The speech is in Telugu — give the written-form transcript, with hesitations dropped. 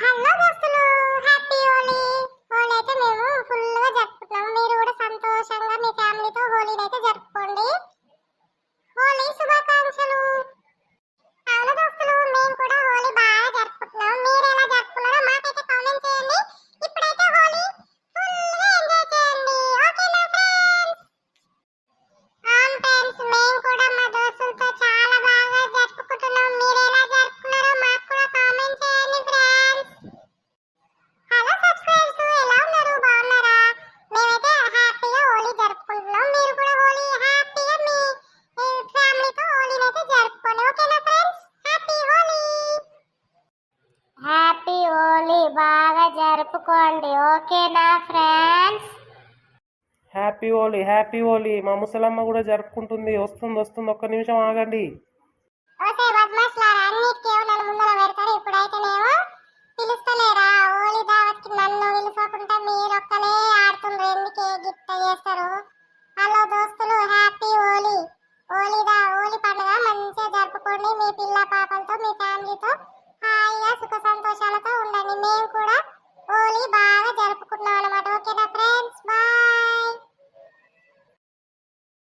హలో దోస్తులు, హ్యాపీ హోలీ. హోలీ అయితే మేము ఫుల్ గా జరుపుకుంటున్నాం. మీరు కూడా సంతోషంగా మీ ఫ్యామిలీతో హోలీని అయితే జరుపుకోండి. హోలీ శుభాకాంక్షలు. అవును దోస్తులు, మేము కూడా హోలీ బాగా జరుపుకుంటున్నాం. మీరు ఎలా జరుపుకున్నారో మాకైతే కామెంట్ చేయండి. ఇప్పుడైతే హోలీ ఫుల్ గా ఎంజాయ్ చేయండి. ఓకేనా ఫ్రెండ్స్? అవును ఫ్రెండ్స్, మేము కూడా మా దోస్తులతో చాలా బాగా జరుపుకుంటున్నాం. మీరు ఎలా జరుపుకున్నారో మాకు కూడా కామెంట్ చేయండి ఫ్రెండ్స్. హలో సబ్స్క్రైబర్స్, ఎలా ఉన్నారు? బాగున్నారా? మేమైతే హ్యాపీగా హోలీ జరుపుకుంటున్నాం. మీరు కూడా హోలీ హ్యాపీగా మీ ఫ్యామిలీతో హోలీని అయితే జరుపుకోండి. ఓకేనా friends? Happy Holi. Happy Holi బాగా జరుపుకోండి. ఓకేనా ఫ్రెండ్స్? హ్యాపీ హోలీ. మా ముసలమ్మ కూడా జరుపుకుంటుంది. వస్తుంది, ఒక్క నిమిషం ఆగండి. ఓకే బద్మాష్లారా, అన్నిటికీ నన్ను ముందర పెడతారు. ఇప్పుడైతేనేమో పిలుస్తలేరా హోలీ దావత్కి? నన్ను పిలుచుకుంటే మీరు ఒక్కలే ఆడుతుండ్రు. ఎందుకే గిఫ్ట్ చేస్తారు? హలో దోస్తులు, హ్యాపీ హోలీ. హోలీ పండుగ మంచిగా జరుపుకోండి. మీ పిల్ల పాపలతో మీ ఫ్యామిలీతో హాయిగా సుఖ సంతోషాలతో ఉండండి. మేము కూడా